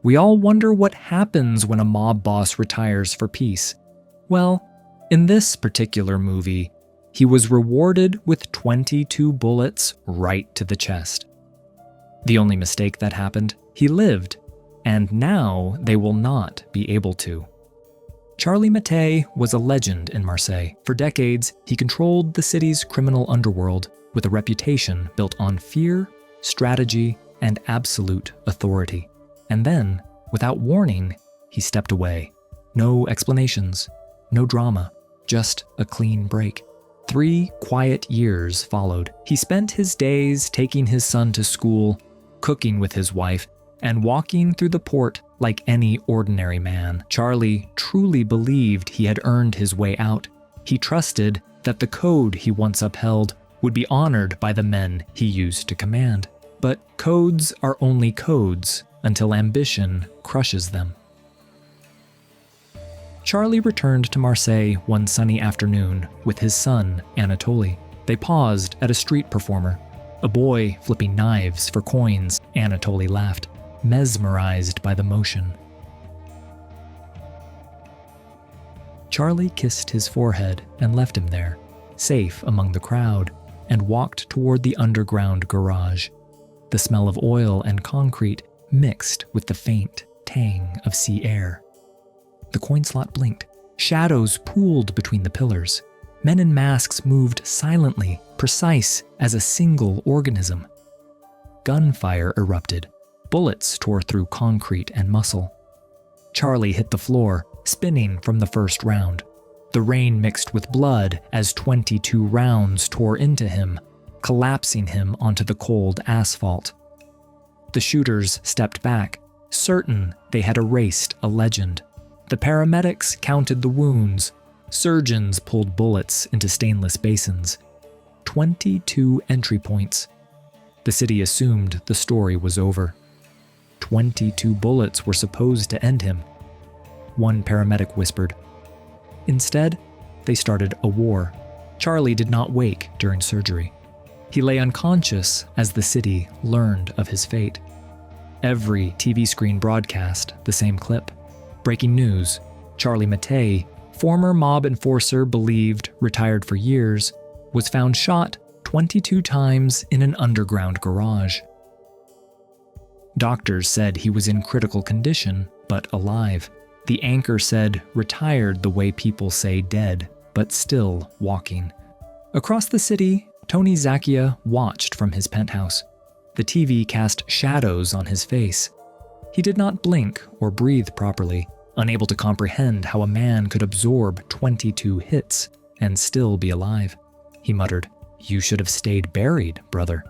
We all wonder what happens when a mob boss retires for peace. Well, in this particular movie, he was rewarded with 22 bullets right to the chest. The only mistake that happened, he lived, and now they will not be able to. Charly Matteï was a legend in Marseille. For decades, he controlled the city's criminal underworld with a reputation built on fear, strategy, and absolute authority. And then, without warning, he stepped away. No explanations, no drama, just a clean break. 3 quiet years followed. He spent his days taking his son to school, cooking with his wife, and walking through the port like any ordinary man. Charly truly believed he had earned his way out. He trusted that the code he once upheld would be honored by the men he used to command. But codes are only codes until ambition crushes them. Charly returned to Marseille one sunny afternoon with his son, Anatoly. They paused at a street performer, a boy flipping knives for coins. Anatoly laughed, mesmerized by the motion. Charly kissed his forehead and left him there, safe among the crowd, and walked toward the underground garage. The smell of oil and concrete mixed with the faint tang of sea air. The coin slot blinked. Shadows pooled between the pillars. Men in masks moved silently, precise as a single organism. Gunfire erupted. Bullets tore through concrete and muscle. Charly hit the floor, spinning from the first round. The rain mixed with blood as 22 rounds tore into him, collapsing him onto the cold asphalt. The shooters stepped back, certain they had erased a legend. The paramedics counted the wounds. Surgeons pulled bullets into stainless basins. 22 entry points. The city assumed the story was over. 22 bullets were supposed to end him. One paramedic whispered. Instead, they started a war. Charly did not wake during surgery. He lay unconscious as the city learned of his fate. Every TV screen broadcast the same clip. Breaking news: Charly Matteï, former mob enforcer believed retired for years, was found shot 22 times in an underground garage. Doctors said he was in critical condition, but alive. The anchor said retired the way people say dead, but still walking. Across the city, Tony Zacchia watched from his penthouse. The TV cast shadows on his face. He did not blink or breathe properly, unable to comprehend how a man could absorb 22 hits and still be alive. He muttered, "You should have stayed buried, brother."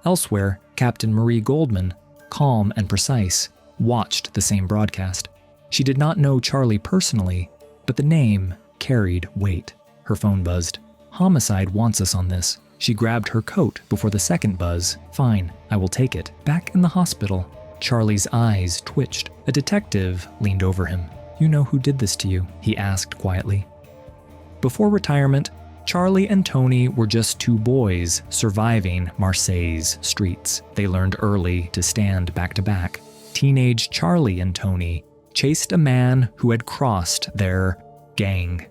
Elsewhere, Captain Marie Goldman, calm and precise, watched the same broadcast. She did not know Charly personally, but the name carried weight. Her phone buzzed. "Homicide wants us on this." She grabbed her coat before the second buzz. "Fine, I will take it." Back in the hospital, Charly's eyes twitched. A detective leaned over him. "You know who did this to you?" he asked quietly. Before retirement, Charly and Tony were just 2 boys surviving Marseille's streets. They learned early to stand back to back. Teenage Charly and Tony chased a man who had crossed their gang.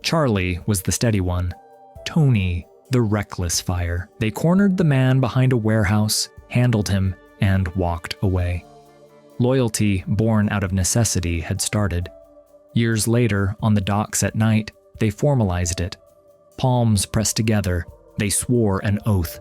Charly was the steady one, Tony the reckless fire. They cornered the man behind a warehouse, handled him, and walked away. Loyalty born out of necessity had started. Years later, on the docks at night, they formalized it. Palms pressed together, they swore an oath.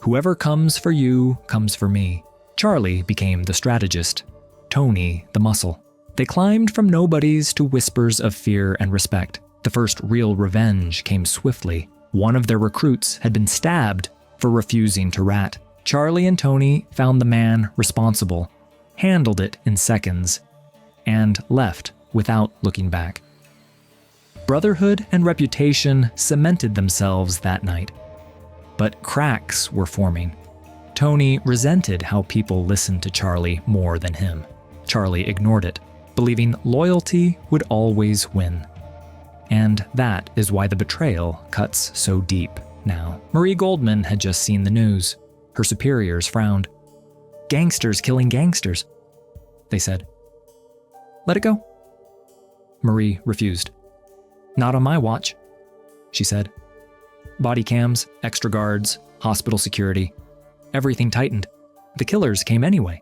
"Whoever comes for you, comes for me." Charly became the strategist, Tony the muscle. They climbed from nobodies to whispers of fear and respect. The first real revenge came swiftly. One of their recruits had been stabbed for refusing to rat. Charly and Tony found the man responsible, handled it in seconds, and left without looking back. Brotherhood and reputation cemented themselves that night. But cracks were forming. Tony resented how people listened to Charly more than him. Charly ignored it, believing loyalty would always win. And that is why the betrayal cuts so deep now. Marie Goldman had just seen the news. Her superiors frowned. Gangsters killing gangsters. they said. Let it go. Marie refused. Not on my watch, she said. Body cams, extra guards, hospital security. Everything tightened. The killers came anyway.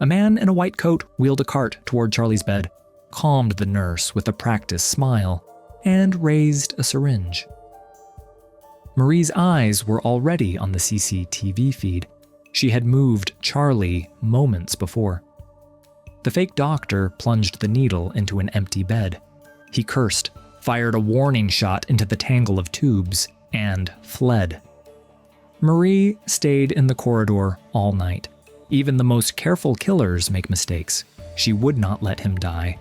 A man in a white coat wheeled a cart toward Charlie's bed, calmed the nurse with a practiced smile, and raised a syringe. Marie's eyes were already on the CCTV feed. She had moved Charlie moments before. The fake doctor plunged the needle into an empty bed. He cursed, fired a warning shot into the tangle of tubes, and fled. Marie stayed in the corridor all night. Even the most careful killers make mistakes. She would not let him die.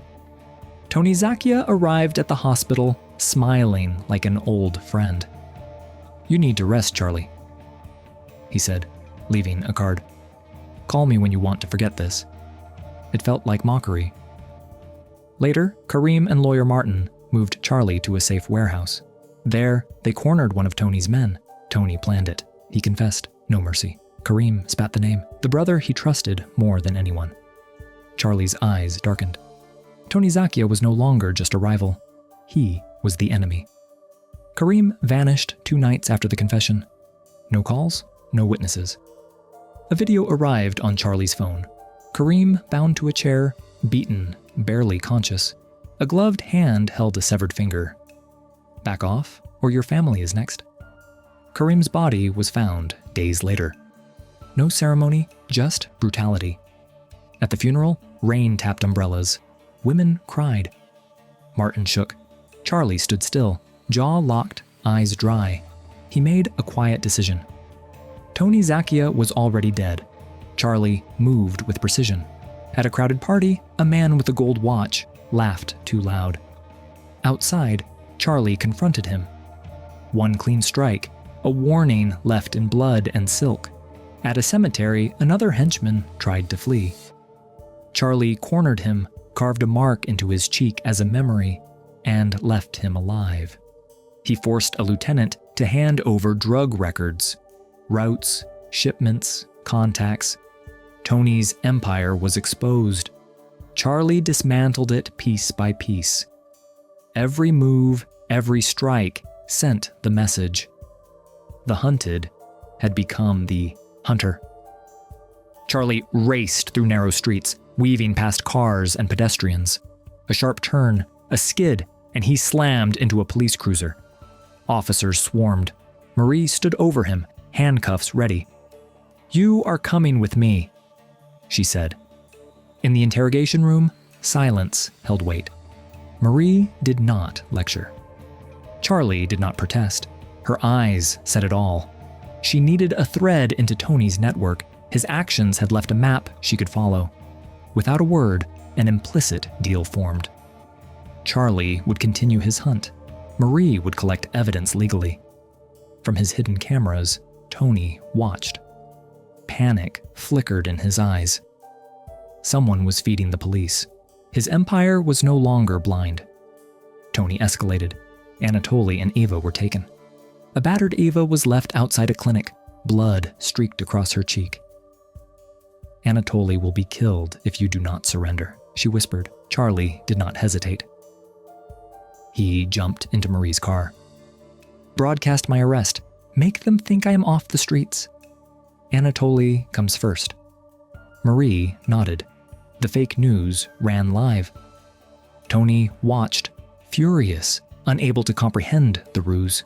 Tony Zacchia arrived at the hospital, smiling like an old friend. You need to rest, Charlie, he said, leaving a card. Call me when you want to forget this. It felt like mockery. Later, Karim and lawyer Martin moved Charlie to a safe warehouse. There, they cornered one of Tony's men. Tony planned it. He confessed. No mercy. Karim spat the name, the brother he trusted more than anyone. Charlie's eyes darkened. Tony Zacchia was no longer just a rival. He was the enemy. Karim vanished 2 nights after the confession. No calls, no witnesses. A video arrived on Charlie's phone. Karim bound to a chair, beaten, barely conscious. A gloved hand held a severed finger. Back off, or your family is next. Karim's body was found days later. No ceremony, just brutality. At the funeral, rain tapped umbrellas. Women cried. Martin shook. Charlie stood still, jaw locked, eyes dry. He made a quiet decision. Tony Zacchia was already dead. Charlie moved with precision. At a crowded party, a man with a gold watch laughed too loud. Outside, Charlie confronted him. One clean strike, a warning left in blood and silk. At a cemetery, another henchman tried to flee. Charlie cornered him, carved a mark into his cheek as a memory, and left him alive. He forced a lieutenant to hand over drug records, routes, shipments, contacts. Tony's empire was exposed. Charlie dismantled it piece by piece. Every move, every strike sent the message. The hunted had become the hunter. Charlie raced through narrow streets, weaving past cars and pedestrians. A sharp turn, a skid, and he slammed into a police cruiser. Officers swarmed. Marie stood over him, handcuffs ready. You are coming with me, she said. In the interrogation room, silence held weight. Marie did not lecture. Charlie did not protest. Her eyes said it all. She needed a thread into Tony's network. His actions had left a map she could follow. Without a word, an implicit deal formed. Charlie would continue his hunt. Marie would collect evidence legally. From his hidden cameras, Tony watched. Panic flickered in his eyes. Someone was feeding the police. His empire was no longer blind. Tony escalated. Anatoly and Ava were taken. A battered Ava was left outside a clinic. Blood streaked across her cheek. Anatoly will be killed if you do not surrender, she whispered. Charlie did not hesitate. He jumped into Marie's car. Broadcast my arrest. Make them think I am off the streets. Anatoly comes first. Marie nodded. The fake news ran live. Tony watched, furious, unable to comprehend the ruse.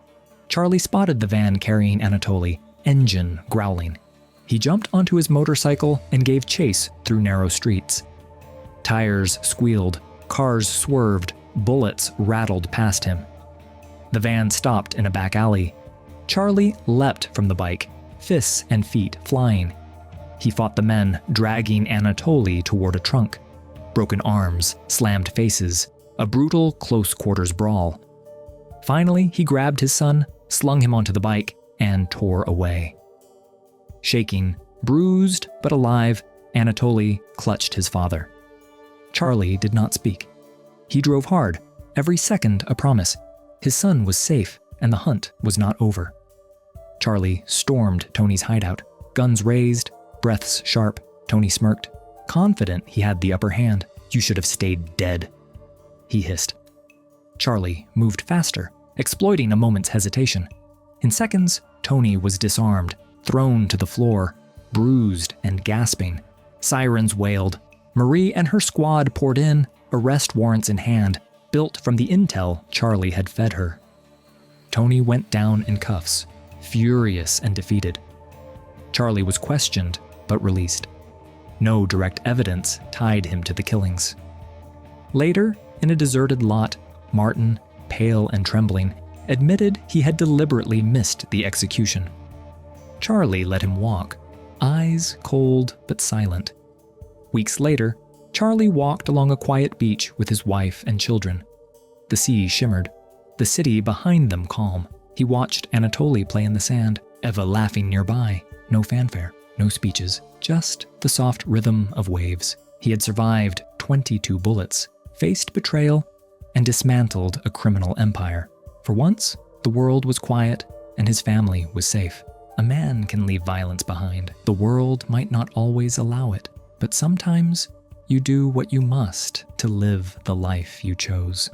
Charlie spotted the van carrying Anatoly, engine growling. He jumped onto his motorcycle and gave chase through narrow streets. Tires squealed, cars swerved, bullets rattled past him. The van stopped in a back alley. Charlie leapt from the bike, fists and feet flying. He fought the men, dragging Anatoly toward a trunk. Broken arms, slammed faces, a brutal close-quarters brawl. Finally, he grabbed his son, slung him onto the bike, and tore away. Shaking, bruised but alive, Anatoly clutched his father. Charlie did not speak. He drove hard, every second a promise. His son was safe, and the hunt was not over. Charlie stormed Tony's hideout, guns raised, breaths sharp. Tony smirked. confident he had the upper hand. "You should have stayed dead," he hissed. Charly moved faster, exploiting a moment's hesitation. In seconds, Tony was disarmed, thrown to the floor, bruised and gasping. Sirens wailed. Marie and her squad poured in, arrest warrants in hand, built from the intel Charly had fed her. Tony went down in cuffs, furious and defeated. Charly was questioned, but released. No direct evidence tied him to the killings. Later, in a deserted lot, Martin, pale and trembling, admitted he had deliberately missed the execution. Charly let him walk, eyes cold but silent. Weeks later, Charly walked along a quiet beach with his wife and children. The sea shimmered, the city behind them calm. He watched Anatoly play in the sand, Eva laughing nearby. No fanfare, no speeches, just the soft rhythm of waves. He had survived 22 bullets, faced betrayal, and dismantled a criminal empire. For once, the world was quiet and his family was safe. A man can leave violence behind. The world might not always allow it, but sometimes you do what you must to live the life you chose.